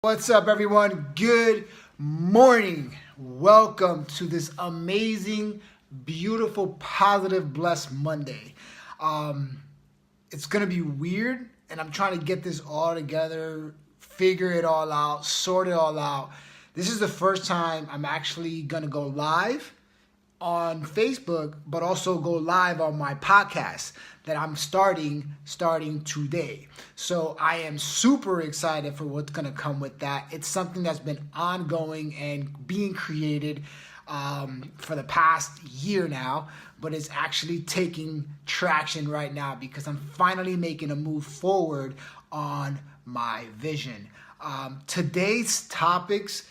What's up, everyone? Good morning. Welcome to this amazing, beautiful, positive, blessed Monday. It's going to be weird, and I'm trying to get this all together, figure it all out, sort it all out. This is the first time I'm actually going to go live on Facebook, but also go live on my podcast that I'm starting today. So I am super excited for what's going to come with that. It's something that's been ongoing and being created for the past year now, but it's actually taking traction right now because I'm finally making a move forward on my vision. Today's topics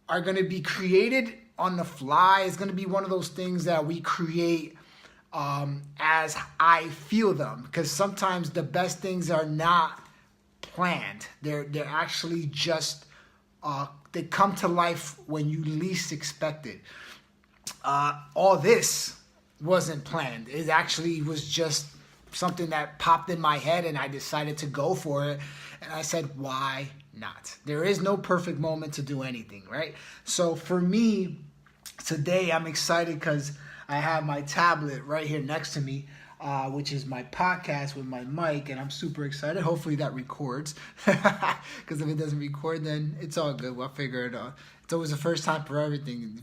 are going to be created on the fly. It's going to be one of those things that we create as I feel them, because sometimes the best things are not planned. They're actually just they come to life when you least expect it. All this wasn't planned. It actually was just something that popped in my head, and I decided to go for it. And I said, why not? There is no perfect moment to do anything, right? So for me, today I'm excited because I have my tablet right here next to me, which is my podcast with my mic, and I'm super excited. Hopefully that records, because if it doesn't record, then it's all good. We'll figure it out. It's always the first time for everything.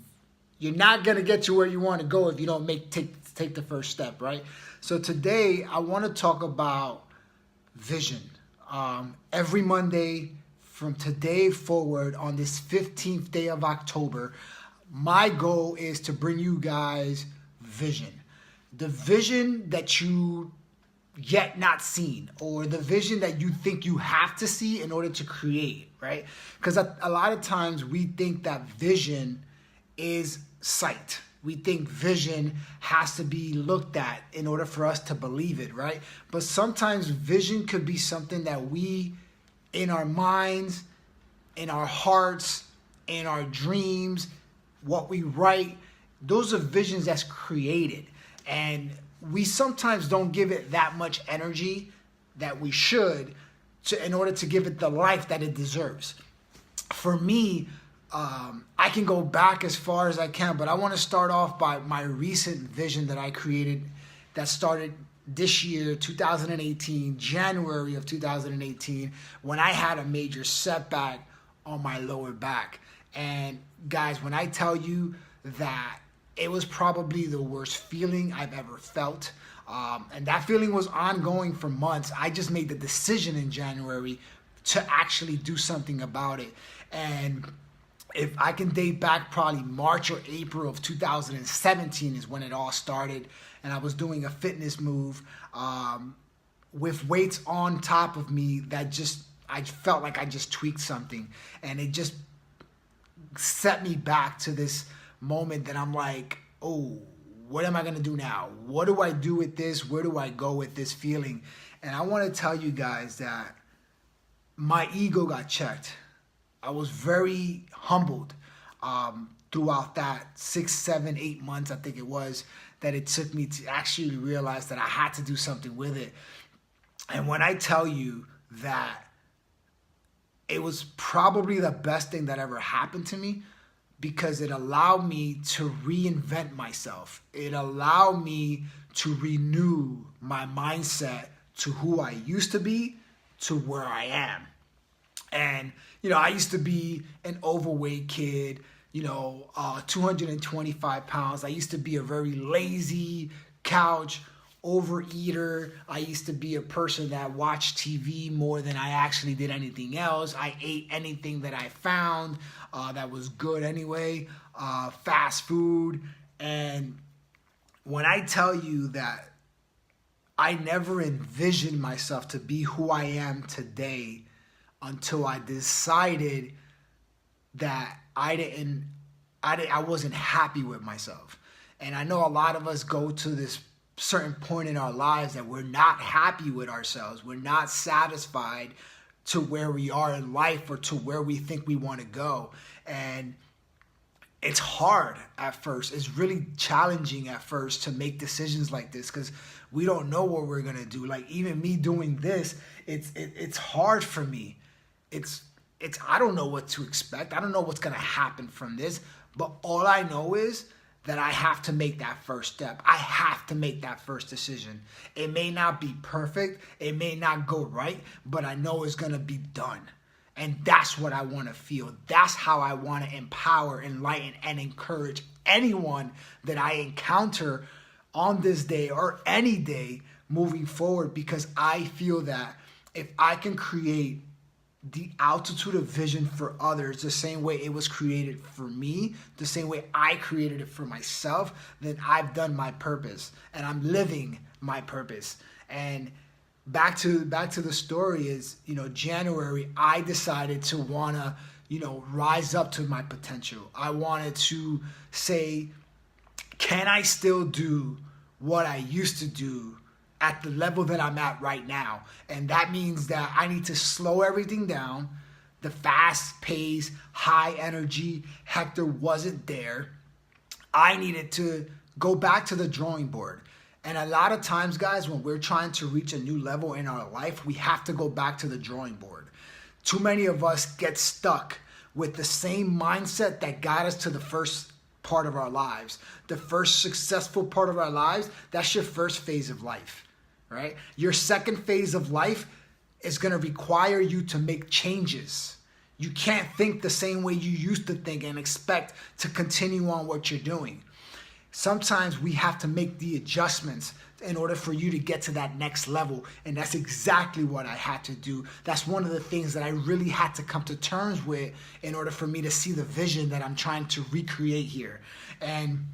You're not going to get to where you want to go if you don't take the first step, right? So today I want to talk about vision. Every Monday from today forward on this 15th day of October, my goal is to bring you guys vision. The vision that you yet not seen, or the vision that you think you have to see in order to create, right? Because a lot of times we think that vision is sight. We think vision has to be looked at in order for us to believe it, right? But sometimes vision could be something that we, in our minds, in our hearts, in our dreams, what we write, those are visions that's created. And we sometimes don't give it that much energy that we should in order to give it the life that it deserves. For me, I can go back as far as I can, but I want to start off by my recent vision that I created that started this year, 2018, January of 2018, when I had a major setback on my lower back. And guys, when I tell you that it was probably the worst feeling I've ever felt, and that feeling was ongoing for months, I just made the decision in January to actually do something about it. And if I can date back, probably March or April of 2017 is when it all started. And I was doing a fitness move with weights on top of me that I felt like I just tweaked something. And it just set me back to this moment that I'm like, oh, what am I going to do now? What do I do with this? Where do I go with this feeling? And I want to tell you guys that my ego got checked. I was very humbled throughout that 6, 7, 8 months, I think it was, that it took me to actually realize that I had to do something with it. And when I tell you that it was probably the best thing that ever happened to me, because it allowed me to reinvent myself. It allowed me to renew my mindset to who I used to be to where I am. And, I used to be an overweight kid, 225 pounds. I used to be a very lazy couch overeater. I used to be a person that watched TV more than I actually did anything else. I ate anything that I found that was good anyway, fast food. And when I tell you that I never envisioned myself to be who I am today until I decided that I wasn't happy with myself. And I know a lot of us go to this certain point in our lives that we're not happy with ourselves. We're not satisfied to where we are in life or to where we think we want to go. And it's hard at first. It's really challenging at first to make decisions like this because we don't know what we're going to do. Like even me doing this, it's hard for me. It's I don't know what to expect. I don't know what's going to happen from this. But all I know is that I have to make that first step. I have to make that first decision. It may not be perfect. It may not go right. But I know it's going to be done. And that's what I want to feel. That's how I want to empower, enlighten, and encourage anyone that I encounter on this day or any day moving forward, because I feel that if I can create the altitude of vision for others the same way it was created for me, the same way I created it for myself, then I've done my purpose and I'm living my purpose. And back to the story is, January, I decided to want to, rise up to my potential. I wanted to say, can I still do what I used to do at the level that I'm at right now? And that means that I need to slow everything down. The fast pace, high energy Hector wasn't there. I needed to go back to the drawing board. And a lot of times, guys, when we're trying to reach a new level in our life, we have to go back to the drawing board. Too many of us get stuck with the same mindset that got us to the first part of our lives. The first successful part of our lives, that's your first phase of life, right? Your second phase of life is going to require you to make changes. You can't think the same way you used to think and expect to continue on what you're doing. Sometimes we have to make the adjustments in order for you to get to that next level. And that's exactly what I had to do. That's one of the things that I really had to come to terms with in order for me to see the vision that I'm trying to recreate here. And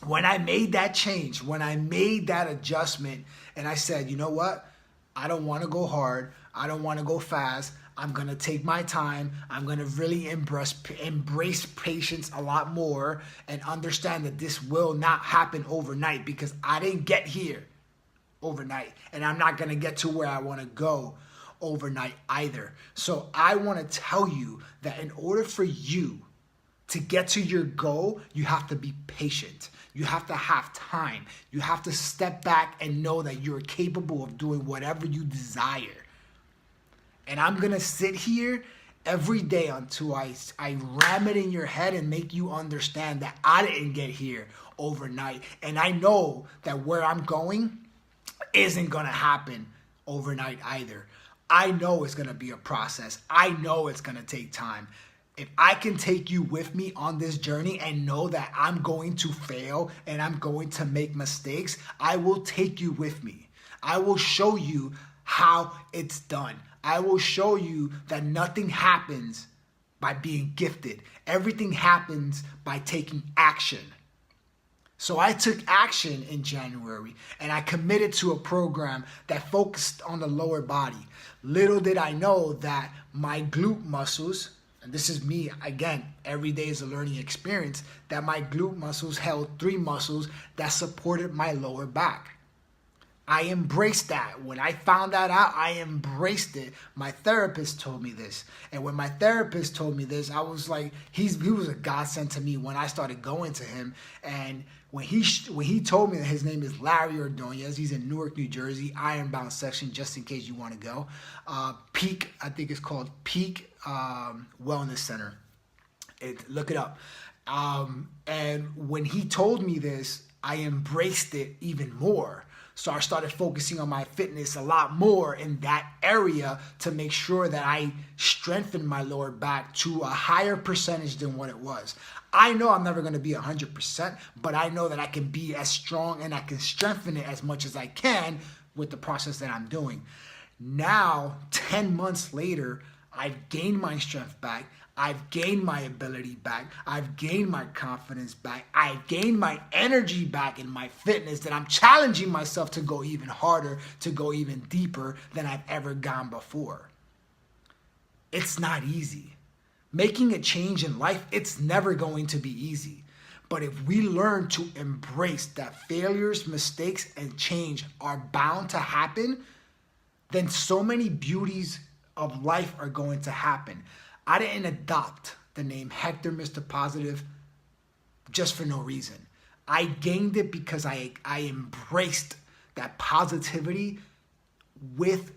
when I made that change, when I made that adjustment, and I said, you know what? I don't want to go hard. I don't want to go fast. I'm going to take my time. I'm going to really embrace patience a lot more and understand that this will not happen overnight, because I didn't get here overnight, and I'm not going to get to where I want to go overnight either. So I want to tell you that in order for you to get to your goal, you have to be patient. You have to have time. You have to step back and know that you're capable of doing whatever you desire. And I'm going to sit here every day until I ram it in your head and make you understand that I didn't get here overnight. And I know that where I'm going isn't going to happen overnight either. I know it's going to be a process. I know it's going to take time. If I can take you with me on this journey and know that I'm going to fail and I'm going to make mistakes, I will take you with me. I will show you how it's done. I will show you that nothing happens by being gifted. Everything happens by taking action. So I took action in January, and I committed to a program that focused on the lower body. Little did I know that my glute muscles, and this is me, again, every day is a learning experience, that my glute muscles held 3 muscles that supported my lower back. I embraced that. When I found that out, I embraced it. My therapist told me this. And when my therapist told me this, I was like, he was a godsend to me when I started going to him. And when he told me that his name is Larry Ordonez, he's in Newark, New Jersey, Ironbound section, just in case you want to go. Peak, I think it's called Peak Wellness Center. Look it up. And when he told me this, I embraced it even more. So I started focusing on my fitness a lot more in that area to make sure that I strengthened my lower back to a higher percentage than what it was. I know I'm never going to be 100%, but I know that I can be as strong and I can strengthen it as much as I can with the process that I'm doing. Now, 10 months later, I've gained my strength back. I've gained my ability back. I've gained my confidence back. I've gained my energy back in my fitness, that I'm challenging myself to go even harder, to go even deeper than I've ever gone before. It's not easy. Making a change in life, it's never going to be easy. But if we learn to embrace that failures, mistakes, and change are bound to happen, then so many beauties of life are going to happen. I didn't adopt the name Hector Mr. Positive just for no reason. I gained it because I embraced that positivity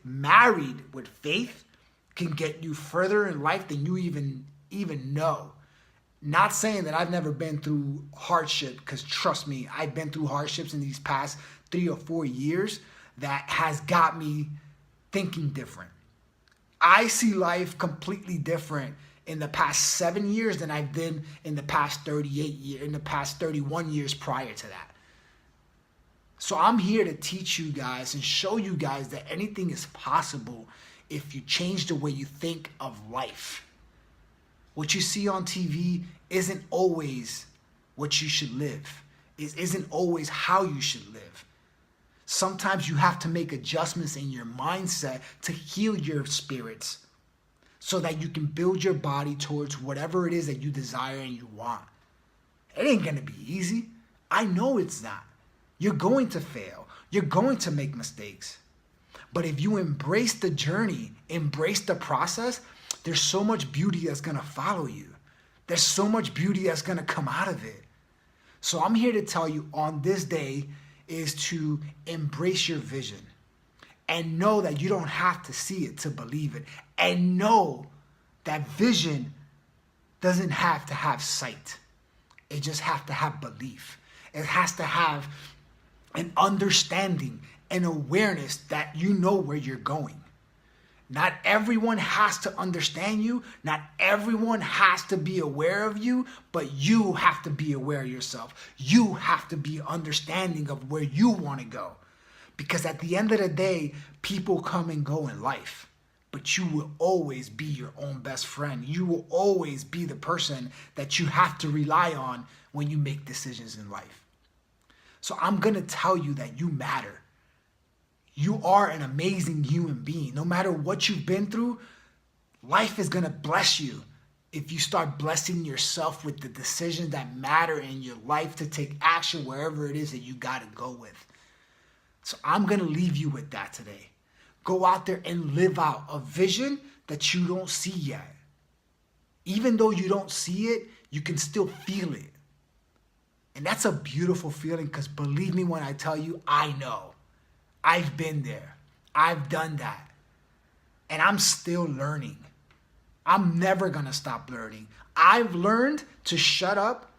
married with faith. can get you further in life than you even know. Not saying that I've never been through hardship, because trust me, I've been through hardships in these past 3 or 4 years that has got me thinking different. I see life completely different in the past 7 years than I've been in the past 38 years, in the past 31 years prior to that. So I'm here to teach you guys and show you guys that anything is possible if you change the way you think of life. What you see on TV isn't always what you should live. It isn't always how you should live. Sometimes you have to make adjustments in your mindset to heal your spirits so that you can build your body towards whatever it is that you desire and you want. It ain't going to be easy. I know it's not. You're going to fail. You're going to make mistakes. But if you embrace the journey, embrace the process, there's so much beauty that's going to follow you. There's so much beauty that's going to come out of it. So I'm here to tell you on this day is to embrace your vision and know that you don't have to see it to believe it. And know that vision doesn't have to have sight. It just has to have belief. It has to have an understanding and awareness that you know where you're going. Not everyone has to understand you. Not everyone has to be aware of you, but you have to be aware of yourself. You have to be understanding of where you want to go. Because at the end of the day, people come and go in life, but you will always be your own best friend. You will always be the person that you have to rely on when you make decisions in life. So I'm going to tell you that you matter. You are an amazing human being. No matter what you've been through, life is going to bless you if you start blessing yourself with the decisions that matter in your life to take action wherever it is that you got to go with. So I'm going to leave you with that today. Go out there and live out a vision that you don't see yet. Even though you don't see it, you can still feel it. And that's a beautiful feeling, because believe me when I tell you, I know. I've been there. I've done that. And I'm still learning. I'm never going to stop learning. I've learned to shut up,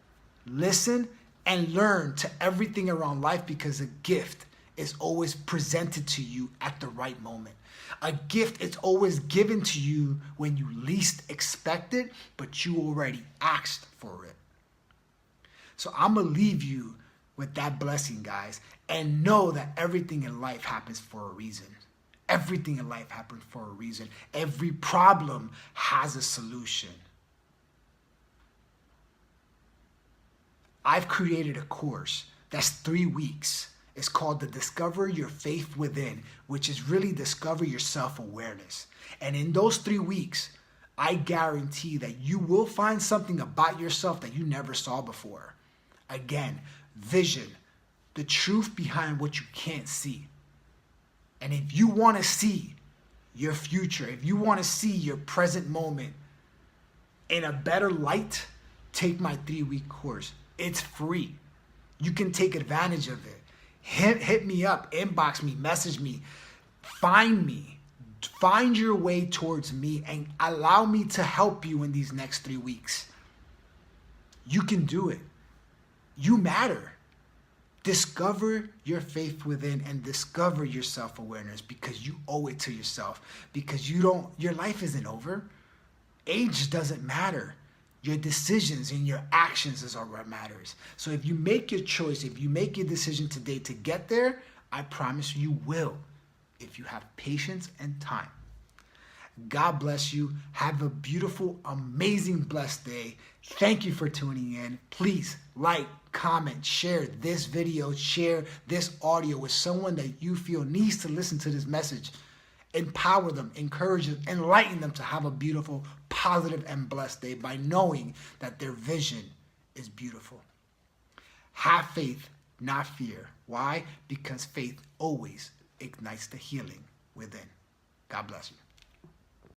listen, and learn to everything around life, because a gift is always presented to you at the right moment. A gift is always given to you when you least expect it, but you already asked for it. So I'm going to leave you with that blessing, guys, and know that everything in life happens for a reason. Everything in life happens for a reason. Every problem has a solution. I've created a course that's 3 weeks. It's called the Discover Your Faith Within, which is really discover your self-awareness. And in those 3 weeks, I guarantee that you will find something about yourself that you never saw before. Again, vision, the truth behind what you can't see. And if you want to see your future, if you want to see your present moment in a better light, take my 3-week course. It's free. You can take advantage of it. Hit me up, inbox me, message me, find me. Find your way towards me and allow me to help you in these next 3 weeks. You can do it. You matter. Discover your faith within and discover your self-awareness, because you owe it to yourself. Because your life isn't over. Age doesn't matter. Your decisions and your actions is all what matters. So if you make your choice, if you make your decision today to get there, I promise you will, if you have patience and time. God bless you. Have a beautiful, amazing, blessed day. Thank you for tuning in. Please like, comment, share this video, share this audio with someone that you feel needs to listen to this message. Empower them, encourage them, enlighten them to have a beautiful, positive, and blessed day by knowing that their vision is beautiful. Have faith, not fear. Why? Because faith always ignites the healing within. God bless you.